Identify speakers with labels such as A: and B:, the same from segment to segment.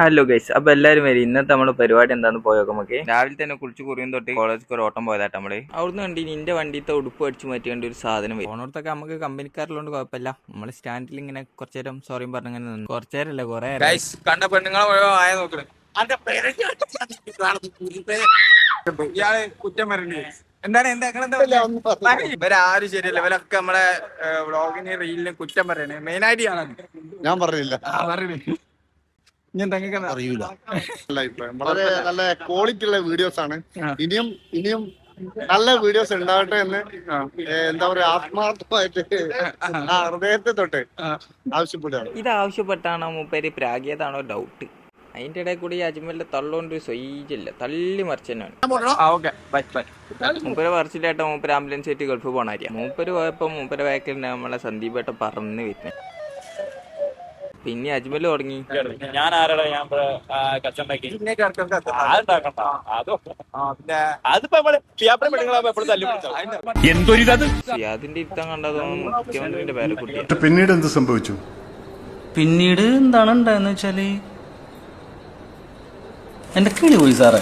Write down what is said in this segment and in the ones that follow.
A: Hello guys, അപ്പൊ എല്ലാരും വരും. ഇന്നത്തെ നമ്മള് പരിപാടി എന്താന്ന് പോയോക്കാം. നമുക്ക് രാവിലെ തന്നെ കുളിച്ച് കുറിയും തൊട്ട് കോളേജിൽ ഒരു ഓട്ടം പോയതാട്ടെ നമ്മള്. അവിടുന്ന് കണ്ടി നിന്റെ വണ്ടിത്തെ ഉടുപ്പ് അടിച്ചു മാറ്റിയേണ്ട ഒരു സാധനം വരും. ഓണോടത്തൊക്കെ നമുക്ക് കമ്പനിക്കാരിലോണ്ട് കുഴപ്പമില്ല. നമ്മള് സ്റ്റാൻഡിൽ ഇങ്ങനെ കുറച്ചു നേരം സോറിയും പറഞ്ഞങ്ങനെ നിന്ന്. കുറച്ചേരല്ല കുറെ
B: കണ്ട പെണ്ണുങ്ങളെ ആയ നോക്കണേ ഇയാള് കുറ്റം വരണ്ടേ എന്താണ് ഇവരാരും ശരിയല്ല. ഇവരൊക്കെ നമ്മളെ വ്ളോഗിന് റീലിന് കുറ്റം പറയണേ. മെയിൻ ആയിട്ട് ആണ്
C: ഞാൻ പറഞ്ഞില്ല.
B: അറിയൂല.
C: വളരെ നല്ല ക്വാളിറ്റി ഉള്ള വീഡിയോസ് ആണ്. ഇനിയും നല്ല വീഡിയോസ് ഉണ്ടാവട്ടെ എന്ന് എന്താ പറയാ ആത്മാർത്ഥമായിട്ട് ഹൃദയത്തെ തൊട്ട് ആവശ്യപ്പെടുകയാണ്.
A: ഇത് ആവശ്യപ്പെട്ടാണോ മൂപ്പര് പ്രാഗിയതാണോ ഡൗട്ട്. അതിന്റെ ഇടയിൽ കൂടി അജ്മലിന്റെ തള്ളോണ്ട് സ്വൈജില്ല, തള്ളി മറിച്ച് തന്നെയാണ്. മൂപ്പര് പറിച്ചില്ലാട്ടോ. മൂപ്പര് ആംബുലൻസ് ആയിട്ട് ഗൾഫ് പോണാരിയ. മൂപ്പര് പോയപ്പോ മൂപ്പര് ബാക്കിൽ നമ്മളെ സന്ദീപേട്ട പറന്ന് വരുന്നത്. പിന്നെ അജ്മൽ തുടങ്ങി.
D: ഞാൻ ആരാടാ ഞാൻ കച്ചണ്ടാക്കി
A: അതിന്റെ ഇത്തം കണ്ടതോ മുഖ്യമന്ത്രിന്റെ പേരെ കുട്ടിയാണ്.
E: പിന്നീട് എന്ത് സംഭവിച്ചു?
F: പിന്നീട് എന്താണ് ഉണ്ടായെന്ന് വെച്ചാല് എന്റെ കിളി പോയി സാറേ.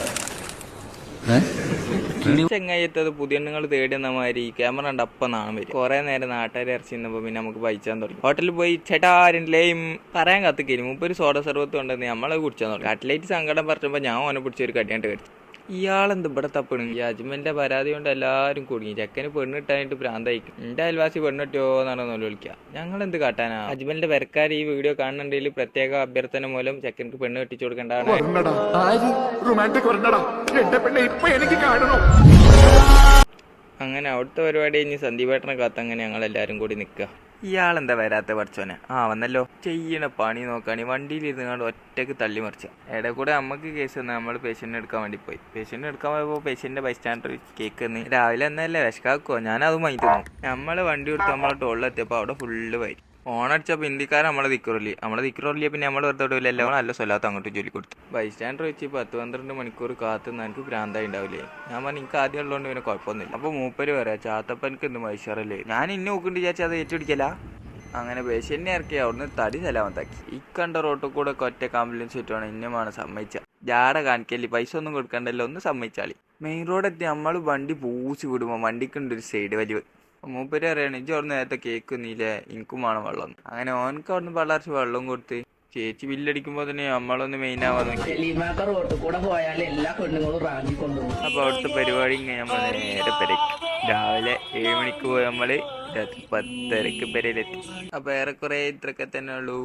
A: ചെങ്ങായിത്തത് പുതിയണ്ണുങ്ങൾ തേടുന്ന മാതിരി ക്യാമറ ഉണ്ട് അപ്പം നാണം വരും. കുറെ നേരം നാട്ടുകാരെ ഇറച്ചി നിന്നപ്പോ പിന്നെ നമുക്ക് പൈച്ചാൻ തുടങ്ങി. ഹോട്ടലിൽ പോയി ചേട്ടാ ആരെങ്കിലും പറയാൻ കത്തിക്കരി മുമ്പ് ഒരു സോഡ സർവത്ത് കൊണ്ടുവന്ന് നമ്മളെ കുടിച്ചാൽ തുടങ്ങി. കട്ട്ലേറ്റ് സങ്കടം പറഞ്ഞപ്പോ ഞാൻ ഓനെ പിടിച്ച ഒരു കടിയാണ്ട് കടിച്ചു. ഇയാളെന്ത് ഇവിടെ തപ്പണ്. ഈ അജ്മലിന്റെ പരാതി കൊണ്ട് എല്ലാരും കുടുങ്ങി. ചെക്കന് പെണ്ണിട്ടാനായിട്ട് ഭ്രാന്തായിക്കും. എന്റെ അയൽവാസി പെണ്ണിട്ടോ എന്നാണ് വിളിക്കുക. ഞങ്ങൾ എന്ത് കാട്ടാനാ? അജ്മലിന്റെ വരക്കാർ ഈ വീഡിയോ കാണുന്നുണ്ടെങ്കിൽ പ്രത്യേക അഭ്യർത്ഥന മൂലം ചെക്കനക്ക് പെണ്ണ് കെട്ടിച്ചു കൊടുക്കേണ്ടതാണ്. അങ്ങനെ അവിടുത്തെ പരിപാടി കഴിഞ്ഞ് സന്ദീപേട്ടനെ കാത്തങ്ങനെ ഞങ്ങൾ എല്ലാരും കൂടി നിൽക്കുക. ഇയാളെന്താ വരാത്ത പഠിച്ചോനെ? വന്നല്ലോ. ചെയ്യണ പണി നോക്കാണ്. വണ്ടിയിലിരുന്നാണ്ട് ഒറ്റക്ക് തള്ളി മറിച്ച. ഇടയിൽ കൂടെ നമുക്ക് കേസ് വന്നാൽ നമ്മൾ പേഷ്യന്റിനെ എടുക്കാൻ വേണ്ടി പോയി. പേഷ്യന്റിനെ എടുക്കാൻ പോയപ്പോൾ പേഷ്യന്റിന്റെ ബൈസ്റ്റാൻഡർ കേക്ക് തന്ന്. രാവിലെ എന്നല്ലേ വിശക്കാക്കോ? ഞാനത് മൈ തന്നു. നമ്മള് വണ്ടി കൊടുത്ത് നമ്മളെ ടോളിലെത്തിയപ്പോൾ അവിടെ ഫുള്ള് വരും. ഓണടിച്ചപ്പോൾ ഹിന്ദിക്കാരൻ നമ്മളെ ദിക്കറില്ല. പിന്നെ നമ്മൾ വെറുതെ വിടില്ല. നല്ല സ്വലാത്ത് അങ്ങോട്ട് ജോലി കൊടുത്തു. ബൈസ്റ്റാൻഡർ വെച്ച് 10-12 മണിക്കൂർ കാത്തുനിന്ന് എനിക്ക് ഭ്രാന്തായി ഉണ്ടാവില്ലേ? ഞാൻ പറഞ്ഞു എനിക്ക് ആദ്യം ഉള്ളതുകൊണ്ട് പിന്നെ കുഴപ്പമൊന്നുമില്ല. അപ്പോൾ മൂപ്പര് പറയാ ചാത്തപ്പനക്ക് എന്ത് മൈഷറല്ലേ. ഞാൻ ഇന്നെ നോക്കിണ്ട് വിചാരിച്ചാൽ അത് ഏറ്റുപിടിക്കല. അങ്ങനെ പേഷ്യന്റിനെ ഇറക്കി അവിടുന്ന് തടി സലാമത്താക്കി. ഈ കണ്ട റോട്ടിൽ കൂടെ ഒറ്റ ആംബുലൻസ് ചുറ്റുവാണ് ഇന്നമാണ് സമ്മതിച്ച. ജാട കാണിക്കല്ലേ, പൈസ ഒന്നും കൊടുക്കണ്ടല്ലോ, ഒന്ന് സമ്മതിച്ചാളി. മെയിൻ റോഡെത്തി നമ്മൾ വണ്ടി പൂച്ച് വിടുമ്പോൾ വണ്ടിക്കുണ്ടൊരു സൈഡ് വലിവ്. മൂപ്പര് അറിയാണ് ഇജ്ജ് അവിടെ നേരത്തെ കേക്ക് നീലേ എനിക്കും വേണം വെള്ളം. അങ്ങനെ ഓനക്ക് അവിടുന്ന് പള്ളർച്ച് വെള്ളം കൊടുത്ത് ചേച്ചി ബില്ലടിക്കുമ്പോ തന്നെ നമ്മളൊന്ന് മെയിൻ ആവാൻ നോക്കി. അപ്പൊ അവിടുത്തെ പരിപാടി ഇങ്ങനെ നമ്മൾ നേരെ പെരക്ക്. രാവിലെ 7 മണിക്ക് പോയി നമ്മള് രാത്രി 10:30 പെരയിലെത്തി. അപ്പൊ ഏറെക്കുറെ ഇത്രയൊക്കെ തന്നെ ഉള്ളൂ.